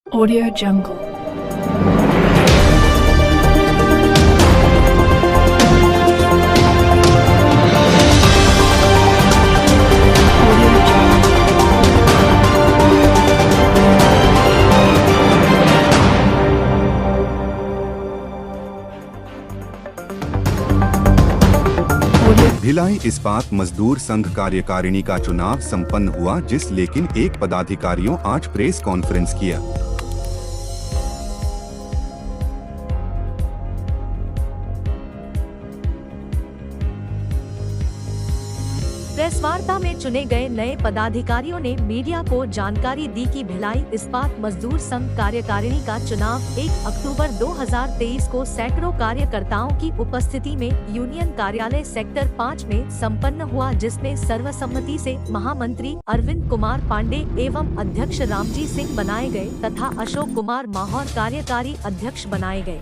Audio Jungle. Audio Jungle. Audio. Bhilai इस्पात मजदूर संघ कार्यकारिणी का चुनाव संपन्न हुआ लेकिन एक पदाधिकारियों आज प्रेस कॉन्फ्रेंस किया। प्रेस वार्ता में चुने गए नए पदाधिकारियों ने मीडिया को जानकारी दी कि भिलाई इस्पात मजदूर संघ कार्यकारिणी का चुनाव 1 अक्टूबर 2023 को सैकड़ों कार्यकर्ताओं की उपस्थिति में यूनियन कार्यालय सेक्टर 5 में संपन्न हुआ, जिसमें सर्वसम्मति से महामंत्री अरविंद कुमार पांडे एवं अध्यक्ष रामजी सिंह बनाए गए तथा अशोक कुमार माहौर कार्यकारी अध्यक्ष बनाए गए।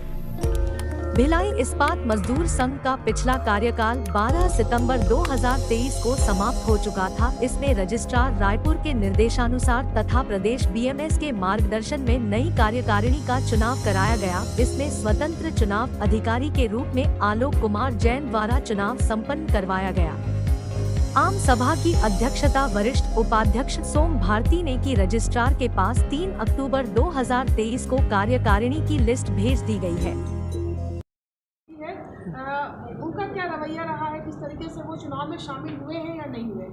भिलाई इस्पात मजदूर संघ का पिछला कार्यकाल 12 सितंबर 2023 को समाप्त हो चुका था। इसमें रजिस्ट्रार रायपुर के निर्देशानुसार तथा प्रदेश बीएमएस के मार्गदर्शन में नई कार्यकारिणी का चुनाव कराया गया। इसमें स्वतंत्र चुनाव अधिकारी के रूप में आलोक कुमार जैन द्वारा चुनाव संपन्न करवाया गया। आम सभा की अध्यक्षता वरिष्ठ उपाध्यक्ष सोम भारती ने की। रजिस्ट्रार के पास 3 अक्टूबर 2023 को कार्यकारिणी की लिस्ट भेज दी गई है। उनका क्या रवैया रहा है, किस तरीके से वो चुनाव में शामिल हुए हैं या नहीं हुए?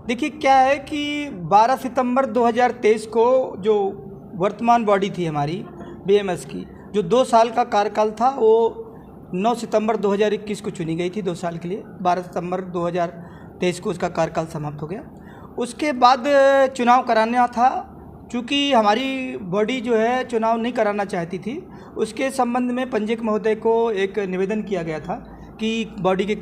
देखिए, क्या है कि 12 सितंबर 2023 को जो वर्तमान बॉडी थी हमारी बीएमएस की, जो 2 साल का कार्यकाल था, वो 9 सितंबर 2021 को चुनी गई थी 2 साल के लिए। 12 सितंबर 2023 को उसका कार्यकाल समाप्त हो गया। उसके बाद चुनाव कराना था। चूँकि हमारी बॉडी जो है चुनाव नहीं कराना चाहती थी, उसके संबंध में पंजीयक महोदय को एक निवेदन किया गया था कि बॉडी के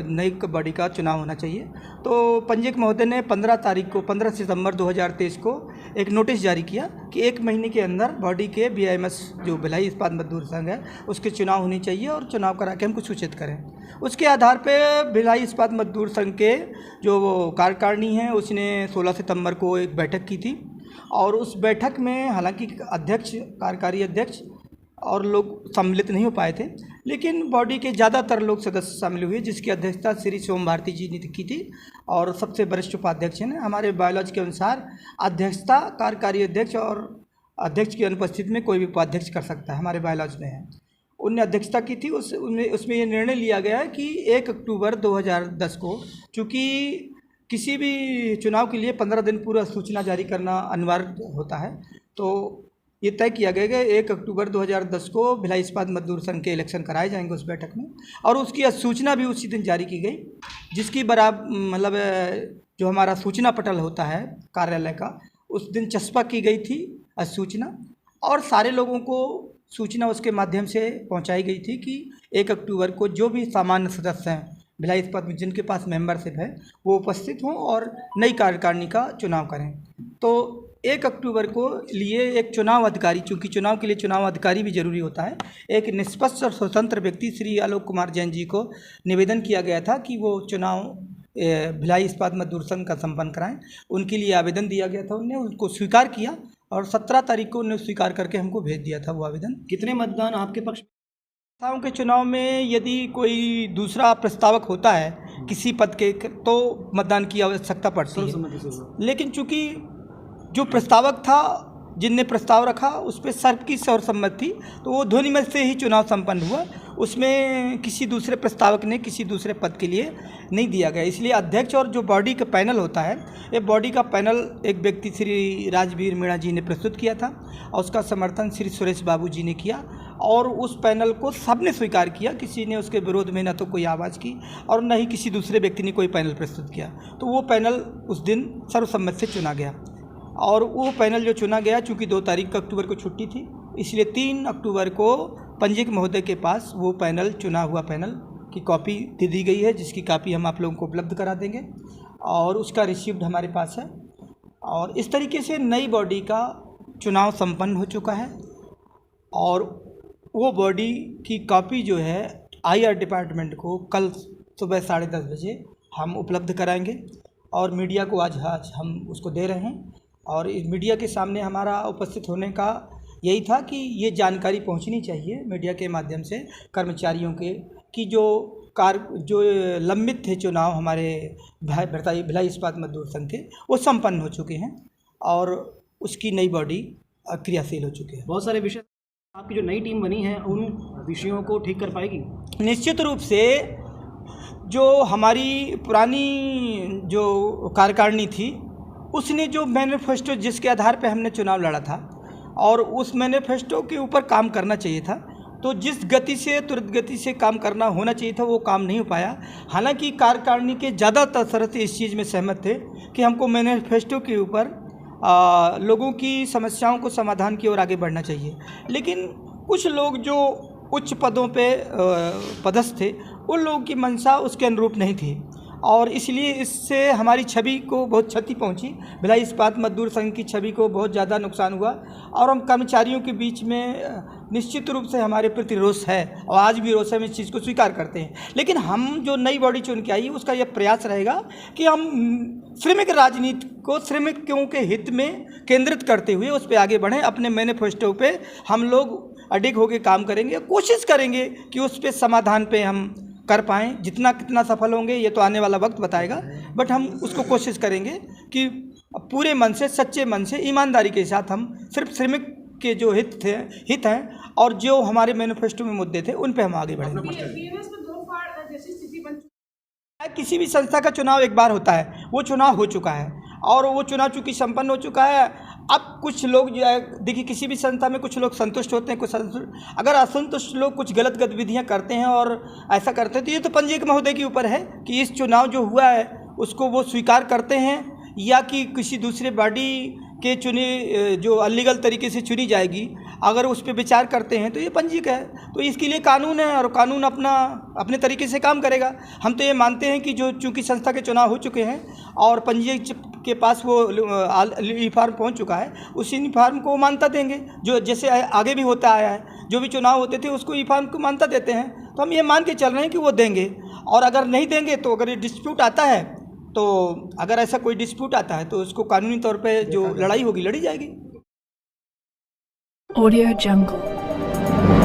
नई बॉडी का चुनाव होना चाहिए। तो पंजीयक महोदय ने 15 सितंबर 2023 को एक नोटिस जारी किया कि 1 महीने के अंदर बॉडी के बीआईएमएस जो भिलाई इस्पात मजदूर संघ है उसके चुनाव होनी चाहिए और चुनाव करा के हमको सूचित करें। उसके आधार पे भिलाई इस्पात मजदूर संघ के जो कार्यकारिणी है उसने 16 सितंबर को एक बैठक की थी और उस बैठक में हालांकि अध्यक्ष, कार्यकारी अध्यक्ष और लोग सम्मिलित नहीं हो पाए थे, लेकिन बॉडी के ज़्यादातर लोग सदस्य शामिल हुए, जिसकी अध्यक्षता श्री सोम भारती जी ने की थी और सबसे वरिष्ठ उपाध्यक्ष हैं। हमारे बायोलॉजी के अनुसार अध्यक्षता कार्यकारी अध्यक्ष और अध्यक्ष की अनुपस्थिति में कोई भी उपाध्यक्ष कर सकता है, हमारे बायोलॉजी में है। उनने अध्यक्षता की थी। उसमें ये निर्णय लिया गया है कि 1 अक्टूबर 2010 को, चूँकि किसी भी चुनाव के लिए 15 दिन पूर्व सूचना जारी करना अनिवार्य होता है, तो ये तय किया गया कि 1 अक्टूबर 2010 को भिलाई इस्पात मजदूर संघ के इलेक्शन कराए जाएंगे उस बैठक में, और उसकी सूचना भी उसी दिन जारी की गई, जिसकी मतलब जो हमारा सूचना पटल होता है कार्यालय का, उस दिन चस्पा की गई थी सूचना, और सारे लोगों को सूचना उसके माध्यम से पहुंचाई गई थी कि 1 अक्टूबर को जो भी सामान्य सदस्य हैं भिलाई इस्पात में जिनके पास मेंबरशिप है वो उपस्थित हों और नई कार्यकारिणी का चुनाव करें। तो 1 अक्टूबर को लिए एक चुनाव अधिकारी, चूँकि चुनाव के लिए चुनाव अधिकारी भी जरूरी होता है, एक निष्पक्ष और स्वतंत्र व्यक्ति श्री आलोक कुमार जैन जी को निवेदन किया गया था कि वो चुनाव भिलाई इस्पात मजदूर संघ का संपन्न कराएं। उनके लिए आवेदन दिया गया था, उन्होंने उसको स्वीकार किया और 17 तारीख को उन्होंने स्वीकार करके हमको भेज दिया था वो आवेदन। कितने मतदान आपके पक्ष? संस्थाओं के चुनाव में यदि कोई दूसरा प्रस्तावक होता है किसी पद के, तो मतदान की आवश्यकता पड़ती है, लेकिन चूँकि जो प्रस्तावक था, जिनने प्रस्ताव रखा, उस पर सबकी सर्वसम्मति थी, तो वो ध्वनिमत से ही चुनाव संपन्न हुआ। उसमें किसी दूसरे प्रस्तावक ने किसी दूसरे पद के लिए नहीं दिया गया। इसलिए अध्यक्ष और जो बॉडी का पैनल होता है, ये बॉडी का पैनल एक व्यक्ति श्री राजवीर मीणा जी ने प्रस्तुत किया था और उसका समर्थन श्री सुरेश बाबू जी ने किया, और उस पैनल को सबने स्वीकार किया। किसी ने उसके विरोध में न तो कोई आवाज़ की और न ही किसी दूसरे व्यक्ति ने कोई पैनल प्रस्तुत किया। तो वो पैनल उस दिन सर्वसम्मति से चुना गया, और वो पैनल जो चुना गया, चूँकि 2 तारीख अक्टूबर को छुट्टी थी, इसलिए 3 अक्टूबर को पंजीयक महोदय के पास वो पैनल, चुना हुआ पैनल की कॉपी दे दी गई है, जिसकी कॉपी हम आप लोगों को उपलब्ध करा देंगे और उसका रिसीप्ट हमारे पास है। और इस तरीके से नई बॉडी का चुनाव संपन्न हो चुका है, और वो बॉडी की कॉपी जो है IR डिपार्टमेंट को कल सुबह 10:30 बजे हम उपलब्ध कराएंगे और मीडिया को आज हम उसको दे रहे हैं। और इस मीडिया के सामने हमारा उपस्थित होने का यही था कि ये जानकारी पहुंचनी चाहिए मीडिया के माध्यम से कर्मचारियों के कि जो लंबित थे चुनाव हमारे भिलाई इस्पात मजदूर संघ के, वो संपन्न हो चुके हैं और उसकी नई बॉडी क्रियाशील हो चुकी है। बहुत सारे विषय आपकी जो नई टीम बनी है उन विषयों को ठीक कर पाएगी? निश्चित रूप से जो हमारी पुरानी जो कार्यकारिणी थी उसने जो मैनिफेस्टो जिसके आधार पर हमने चुनाव लड़ा था और उस मैनिफेस्टो के ऊपर काम करना चाहिए था, तो जिस गति से तुरंत गति से काम करना होना चाहिए था वो काम नहीं हो पाया। हालांकि कार्यकारिणी के ज़्यादातर सदस्य इस चीज़ में सहमत थे कि हमको मैनिफेस्टो के ऊपर लोगों की समस्याओं को समाधान की ओर आगे बढ़ना चाहिए, लेकिन कुछ लोग जो उच्च पदों पे पदस्थ थे उन लोगों की मंशा उसके अनुरूप नहीं थी और इसलिए इससे हमारी छवि को बहुत क्षति पहुंची। भिलाई इस्पात मजदूर संघ की छवि को बहुत ज़्यादा नुकसान हुआ और हम कर्मचारियों के बीच में निश्चित रूप से हमारे प्रति रोष है और आज भी रोष है, हम इस चीज़ को स्वीकार करते हैं। लेकिन हम जो नई बॉडी चुन के आई उसका यह प्रयास रहेगा कि हम श्रमिक राजनीति को श्रमिकों के हित में केंद्रित करते हुए उस पर आगे बढ़ें। अपने मैनिफेस्टो पे हम लोग अडिग होकर काम करेंगे, कोशिश करेंगे कि उस पर समाधान पे हम कर पाएँ। जितना कितना सफल होंगे ये तो आने वाला वक्त बताएगा, बट हम उसको कोशिश करेंगे कि पूरे मन से, सच्चे मन से, ईमानदारी के साथ हम सिर्फ श्रमिक के जो हित हैं और जो हमारे मैनिफेस्टो में मुद्दे थे उन पे हम आगे बढ़ेंगे। बीएमएस में दो फाड़ जैसी स्थिति बन चुकी है। किसी भी संस्था का चुनाव एक बार होता है, वो चुनाव हो चुका है और वो चुनाव चूँकि संपन्न हो चुका है। अब कुछ लोग जो है, देखिए किसी भी संस्था में कुछ लोग संतुष्ट होते हैं, कुछ अगर असंतुष्ट लोग कुछ गलत गतिविधियां करते हैं और ऐसा करते हैं तो ये तो पंजीयक महोदय के ऊपर है कि इस चुनाव जो हुआ है उसको वो स्वीकार करते हैं या कि किसी दूसरे बॉडी के चुने जो अलीगल तरीके से चुनी जाएगी अगर उस पर विचार करते हैं तो ये पंजीयक है। तो इसके लिए कानून है और कानून अपने तरीके से काम करेगा। हम तो ये मानते हैं कि जो चूँकि संस्था के चुनाव हो चुके हैं और पंजीयक के पास वो ई फार्म पहुँच चुका है, उसी ई फार्म को मान्यता देंगे जो जैसे आगे भी होता आया है। जो भी चुनाव होते थे उसको ई फार्म को मान्यता देते हैं, तो हम ये मान के चल रहे हैं कि वो देंगे। और अगर नहीं देंगे तो अगर ये डिस्प्यूट आता है तो अगर ऐसा कोई डिस्प्यूट आता है तो उसको कानूनी तौर पे जो लड़ाई होगी लड़ी जाएगी। Audio Jungle.